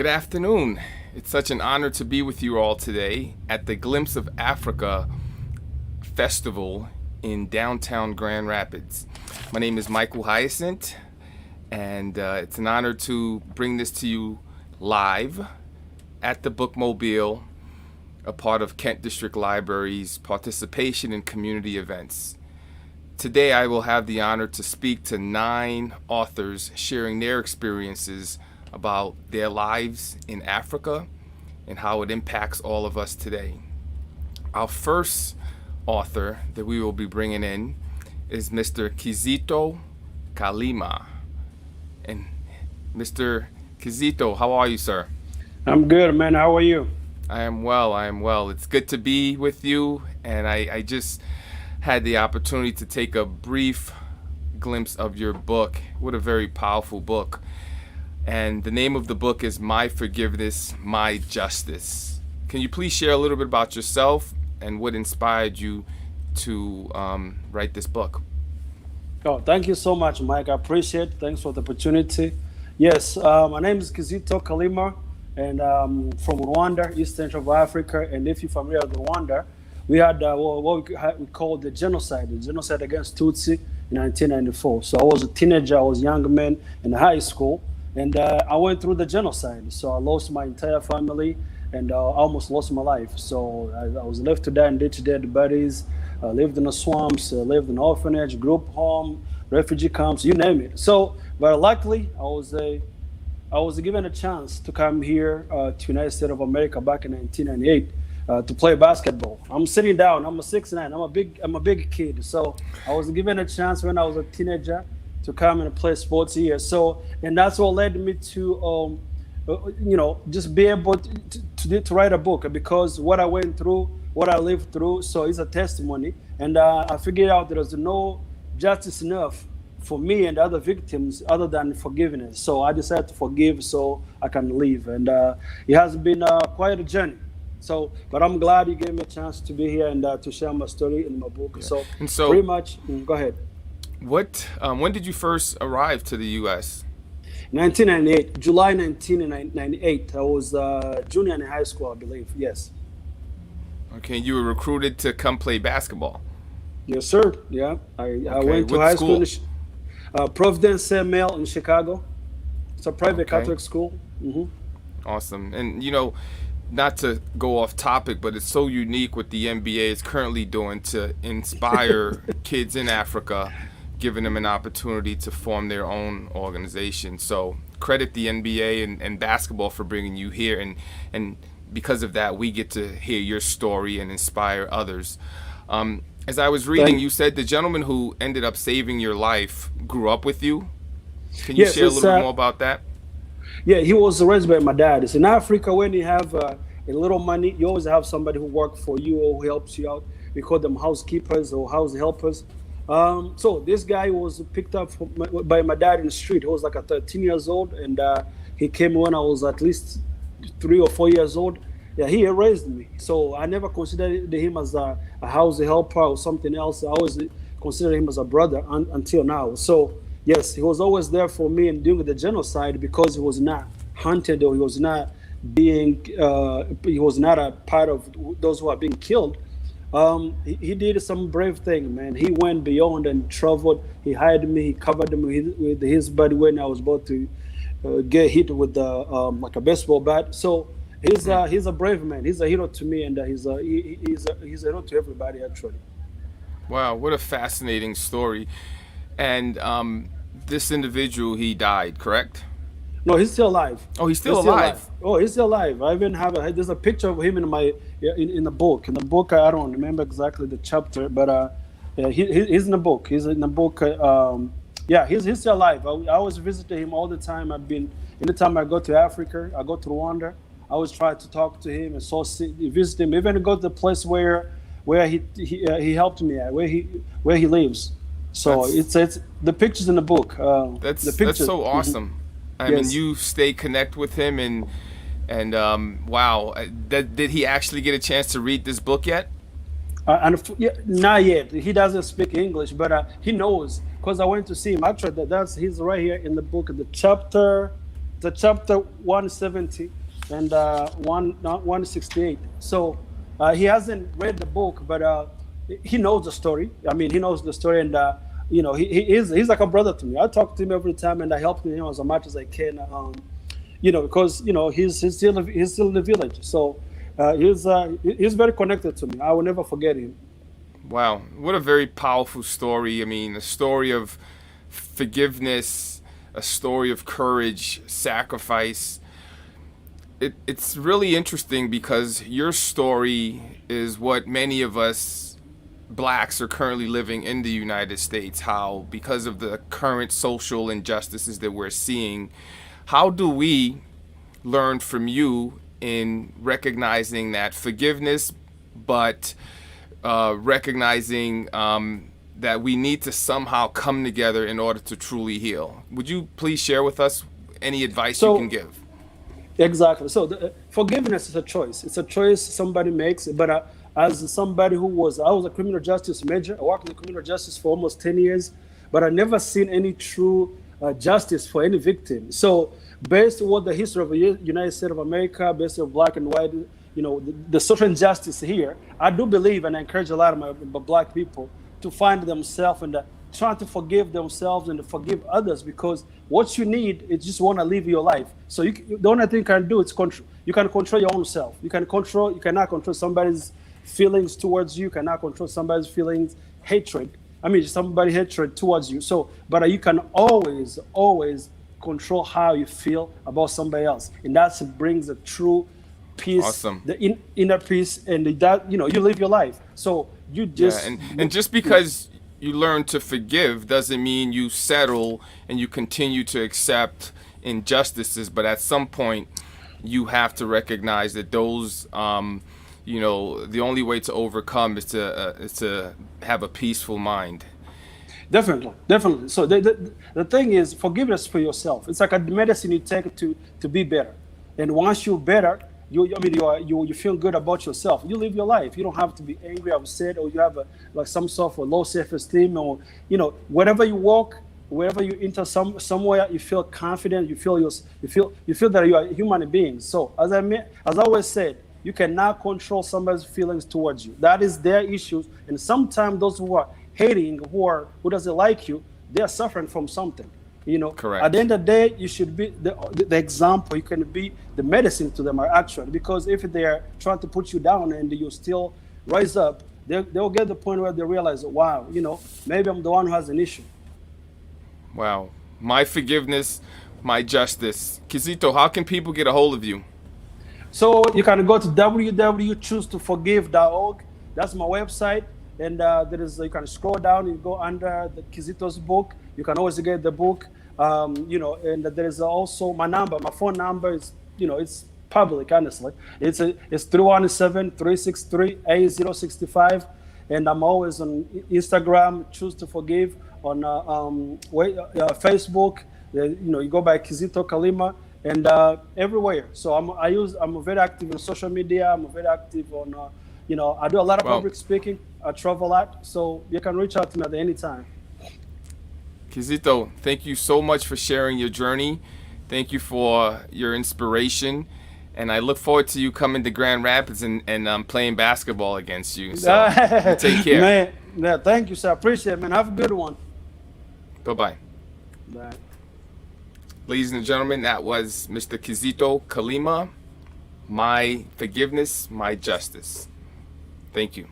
Good afternoon. It's such an honor to be with you all today at the Glimpse of Africa Festival in downtown Grand Rapids. My name is Michael Hyacinth, and it's an honor to bring this to you live at the Bookmobile, a part of Kent District Library's participation in community events. Today I will have the honor to speak to 9 authors sharing their experiences about their lives in Africa and how it impacts all of us today. Our first author that we will be bringing in is Mr. Kizito Kalima. And Mr. Kizito, how are you, sir? I'm good, man. How are you? I am well. It's good to be with you, and I just had the opportunity to take a brief glimpse of your book. What a very powerful book. And the name of the book is My Forgiveness, My Justice. Can you please share a little bit about yourself and what inspired you to write this book? Oh, thank you so much, Mike. I appreciate it. Thanks for the opportunity. Yes, my name is Kizito Kalima, and from Rwanda, East Central Africa. And if you're familiar with Rwanda, we had what we call the genocide against Tutsi in 1994. So I was a teenager, I was a young man in high school. And I went through the genocide, so I lost my entire family, and I almost lost my life. So I was left to die in ditch dead bodies. I lived in the swamps, lived in orphanage, group home, refugee camps, you name it. So, but luckily, I was given a chance to come here to United States of America back in 1998 to play basketball. I'm sitting down. I'm a 6'9". I'm a big kid. So I was given a chance when I was a teenager to come and play sports here. So, and that's what led me to, just be able to write a book, because what I went through, what I lived through, so it's a testimony. And I figured out there was no justice enough for me and other victims other than forgiveness. So I decided to forgive so I can live. And it has been quite a journey. So, but I'm glad you gave me a chance to be here and to share my story in my book. Yeah. So pretty much, go ahead. When did you first arrive to the U.S.? 1998, July 1998. I was junior in high school, I believe. Yes. Okay, you were recruited to come play basketball. Yes, sir. Yeah, I went to high school in Providence Male in Chicago. It's a private Catholic school. Mm-hmm. Awesome. And not to go off topic, but it's so unique what the NBA is currently doing to inspire kids in Africa, giving them an opportunity to form their own organization. So credit the NBA and basketball for bringing you here. And because of that, we get to hear your story and inspire others. As I was reading, you said the gentleman who ended up saving your life grew up with you. Can you share a little bit more about that? Yeah, he was raised by my dad. It's in Africa, when you have a little money, you always have somebody who works for you or who helps you out. We call them housekeepers or house helpers. So this guy was picked up by my dad in the street. He was like 13 years old, and he came when I was at least 3 or 4 years old. Yeah, he raised me. So I never considered him as a house helper or something else. I always considered him as a brother until now. So yes, he was always there for me and during the genocide, because he was not hunted or he was not a part of those who are being killed. He did some brave thing, man. He went beyond and traveled. He hired me. He covered me with his body when I was about to get hit with like a baseball bat. So he's a brave man. He's a hero to me, and he's a hero to everybody, actually. Wow, what a fascinating story. And this individual, he died, correct? No, he's still alive. Oh, he's still alive. Oh, he's still alive. I even have there's a picture of him in the book. In the book, I don't remember exactly the chapter, but he's in the book. He's in the book. He's still alive. I always visit him all the time. Anytime I go to Africa, I go to Rwanda, I always try to talk to him and visit him. Even go to the place where he helped me at, where he lives. So it's the pictures in the book. That's so awesome. Mm-hmm. I mean, you stay connect with him, and wow, did he actually get a chance to read this book yet? Not yet. He doesn't speak English, but he knows, because I went to see him. Actually, he's right here in the book, the chapter the chapter 170 and 168. So he hasn't read the book, but he knows the story. I mean, he knows the story, and he's like a brother to me. I talk to him every time, and I help him as much as I can. Because he's still in the village, so he's very connected to me. I will never forget him. Wow, what a very powerful story. I mean, a story of forgiveness, a story of courage, sacrifice. It's really interesting because your story is what many of us blacks are currently living in the United States. How, because of the current social injustices that we're seeing, how do we learn from you in recognizing that forgiveness, but recognizing that we need to somehow come together in order to truly heal? Would you please share with us any advice you can give? Exactly. So forgiveness is a choice. It's a choice somebody makes. But as somebody I was a criminal justice major. I worked in criminal justice for almost 10 years, but I never seen any true justice for any victim. So based on what the history of the United States of America, based on black and white, the social injustice here, I do believe and I encourage a lot of my black people to find themselves and trying to forgive themselves and to forgive others, because what you need is just want to live your life. So the only thing you can do is control. You can control your own self. You cannot control somebody's feelings towards you. You cannot control somebody's feelings, somebody's hatred towards you. So, but you can always control how you feel about somebody else, and that brings a true peace, awesome, the inner peace, and that you live your life. So you just and just because you learn to forgive doesn't mean you settle and you continue to accept injustices, but at some point you have to recognize that those the only way to overcome is to have a peaceful mind. Definitely. So the thing is, forgiveness for yourself. It's like a medicine you take to be better. And once you're better, you feel good about yourself. You live your life. You don't have to be angry, upset, or you have some sort of low self-esteem, or wherever you walk, wherever you enter somewhere, you feel confident. You feel that you are a human being. So as I always said, you cannot control somebody's feelings towards you. That is their issues. And sometimes those who are hating, who doesn't like you, they are suffering from something. Correct. At the end of the day, you should be the example. You can be the medicine to them, actually, because if they're trying to put you down and you still rise up, they'll get the point where they realize, wow, maybe I'm the one who has an issue. Wow. My forgiveness, my justice. Kizito, how can people get a hold of you? So you can go to www.choosetoforgive.org. That's my website. And you can scroll down and go under the Kizito's book. You can always get the book. And there is also my number. My phone number is, it's public, honestly. It's 317-363-8065. And I'm always on Instagram, Choose to Forgive, on Facebook. You go by Kizito Kalima, and everywhere. So I'm very active in social media. I'm very active on, I do a lot of public speaking. I travel a lot, so you can reach out to me at any time. Kizito, thank you so much for sharing your journey. Thank you for your inspiration. And I look forward to you coming to Grand Rapids and playing basketball against you. So take care. Man, thank you, sir. I appreciate it, man. Have a good one. Bye-bye. Bye. Ladies and gentlemen, that was Mr. Kizito Kalima. My forgiveness, my justice. Thank you.